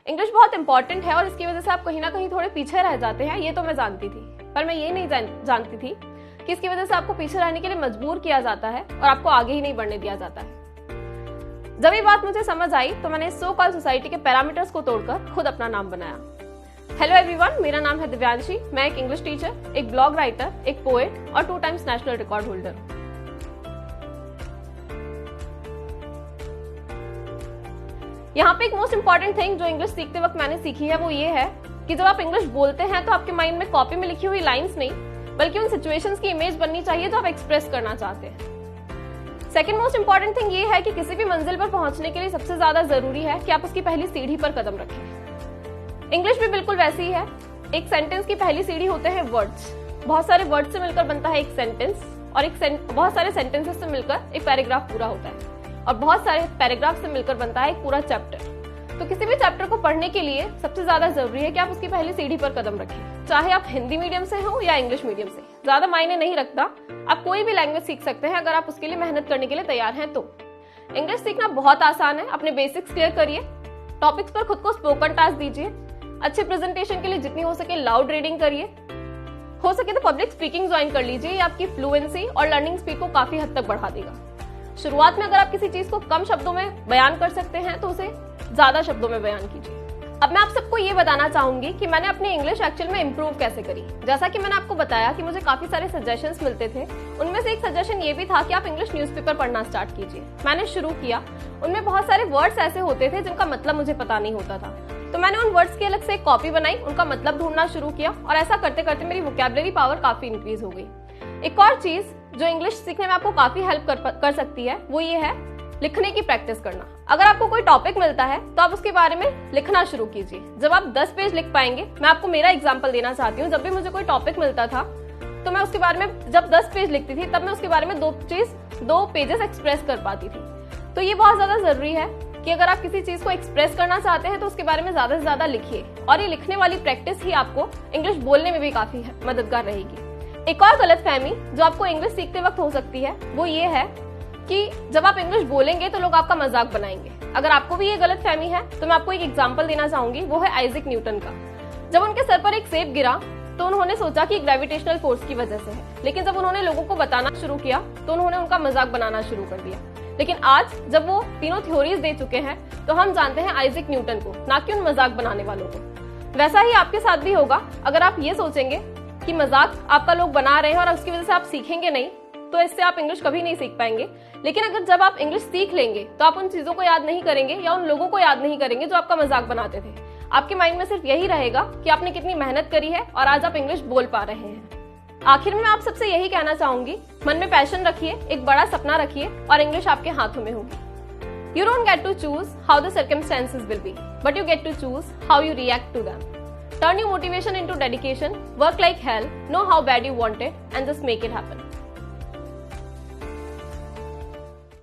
English बहुत important है और इसकी वजह से आप कहीं ना कहीं थोड़े पीछे रह जाते हैं, ये तो मैं जानती थी, पर मैं ये नहीं जानती थी कि इसकी वजह से आपको पीछे रहने के लिए मजबूर किया जाता है और आपको आगे ही नहीं बढ़ने दिया जाता है। जब ये बात मुझे समझ आई तो मैंने सो कॉल्ड सोसाइटी के पैरामीटर्स को तोड़कर खुद अपना नाम बनाया। हेलो एवरीवन, मेरा नाम है दिव्यांशी। मैं एक इंग्लिश टीचर, एक ब्लॉग राइटर, एक पोएट और 2 टाइम्स नेशनल रिकॉर्ड होल्डर। यहाँ पे एक मोस्ट इंपॉर्टेंट थिंग जो इंग्लिश सीखते वक्त मैंने सीखी है वो ये है कि जब आप इंग्लिश बोलते हैं तो आपके माइंड में कॉपी में लिखी हुई लाइंस नहीं बल्कि उन सिचुएशंस की इमेज बननी चाहिए जो आप एक्सप्रेस करना चाहते हैं। सेकंड मोस्ट इंपॉर्टेंट थिंग ये है कि किसी भी मंजिल पर पहुंचने के लिए सबसे ज्यादा जरूरी है कि आप उसकी पहली सीढ़ी पर कदम रखें। इंग्लिश भी बिल्कुल वैसी ही है। एक सेंटेंस की पहली सीढ़ी होते हैं वर्ड्स। बहुत सारे वर्ड्स से मिलकर बनता है एक सेंटेंस और बहुत सारे सेंटेंसेस से मिलकर एक पैराग्राफ पूरा होता है और बहुत सारे पैराग्राफ से मिलकर बनता है एक पूरा चैप्टर। तो किसी भी चैप्टर को पढ़ने के लिए सबसे ज्यादा जरूरी है कि आप उसकी पहली सीढ़ी पर कदम रखें। चाहे आप हिंदी मीडियम से हो या इंग्लिश मीडियम से, ज्यादा मायने नहीं रखता। आप कोई भी लैंग्वेज सीख सकते हैं अगर आप उसके लिए मेहनत करने के लिए तैयार हैं तो। इंग्लिश सीखना बहुत आसान है। अपने बेसिक्स क्लियर करिए, टॉपिक्स पर खुद को स्पोकन टास्क दीजिए, अच्छे प्रेजेंटेशन के लिए जितनी हो सके लाउड रीडिंग करिए, हो सके तो पब्लिक स्पीकिंग ज्वाइन कर लीजिए। ये आपकी फ्लुएंसी और लर्निंग स्पीड को काफी हद तक बढ़ा देगा। शुरुआत में अगर आप किसी चीज को कम शब्दों में बयान कर सकते हैं तो उसे ज्यादा शब्दों में बयान कीजिए। अब मैं आप सबको ये बताना चाहूंगी कि मैंने अपनी इंग्लिश एक्चुअल में इंप्रूव कैसे करी। जैसा कि मैंने आपको बताया कि मुझे काफी सारे सजेशंस मिलते थे, उनमें से एक सजेशन ये भी था कि आप इंग्लिश न्यूज़पेपर पढ़ना स्टार्ट कीजिए। मैंने शुरू किया। उनमें बहुत सारे वर्ड्स ऐसे होते थे जिनका मतलब मुझे पता नहीं होता था, तो मैंने उन वर्ड्स की अलग से एक कॉपी बनाई, उनका मतलब ढूंढना शुरू किया और ऐसा करते करते मेरी वोकैबुलरी पावर काफी इंक्रीज हो गई। एक और चीज जो इंग्लिश सीखने में आपको काफी हेल्प कर सकती है वो ये है लिखने की प्रैक्टिस करना। अगर आपको कोई टॉपिक मिलता है तो आप उसके बारे में लिखना शुरू कीजिए। जब आप 10 पेज लिख पाएंगे, मैं आपको मेरा एग्जांपल देना चाहती हूँ। जब भी मुझे कोई टॉपिक मिलता था तो मैं उसके बारे में जब 10 पेज लिखती थी तब मैं उसके बारे में 2 पेजेस एक्सप्रेस कर पाती थी। तो ये बहुत ज्यादा जरूरी है कि अगर आप किसी चीज को एक्सप्रेस करना चाहते हैं तो उसके बारे में ज्यादा से ज्यादा लिखिए और ये लिखने वाली प्रैक्टिस ही आपको इंग्लिश बोलने में भी काफी मददगार रहेगी। एक और गलतफहमी जो आपको इंग्लिश सीखते वक्त हो सकती है वो ये है कि जब आप इंग्लिश बोलेंगे तो लोग आपका मजाक बनाएंगे। अगर आपको भी ये गलतफहमी है तो मैं आपको एक एग्जांपल देना चाहूंगी, वो है आइजैक न्यूटन का। जब उनके सर पर एक सेब गिरा तो उन्होंने सोचा कि ग्रेविटेशनल फोर्स की वजह से है, लेकिन जब उन्होंने लोगों को बताना शुरू किया तो उन्होंने उनका मजाक बनाना शुरू कर दिया। लेकिन आज जब वो तीनों थ्योरीज दे चुके हैं तो हम जानते हैं आइजैक न्यूटन को, ना कि उन मजाक बनाने वालों को। वैसा ही आपके साथ भी होगा। अगर आप ये सोचेंगे कि मजाक आपका लोग बना रहे हैं और उसकी वजह से आप सीखेंगे नहीं, तो इससे आप इंग्लिश कभी नहीं सीख पाएंगे। लेकिन अगर जब आप इंग्लिश सीख लेंगे तो आप उन चीजों को याद नहीं करेंगे या उन लोगों को याद नहीं करेंगे जो आपका मजाक बनाते थे। आपके माइंड में सिर्फ यही रहेगा कि आपने कितनी मेहनत करी है और आज आप इंग्लिश बोल पा रहे हैं। आखिर में मैं आप सबसे यही कहना चाहूंगी, मन में पैशन रखिए, एक बड़ा सपना रखिए और इंग्लिश आपके हाथों में होगी। You don't get to choose how the circumstances will be, but you get to choose how you react to them. Turn your motivation into dedication, work like hell, know how bad you want it, and just make it happen.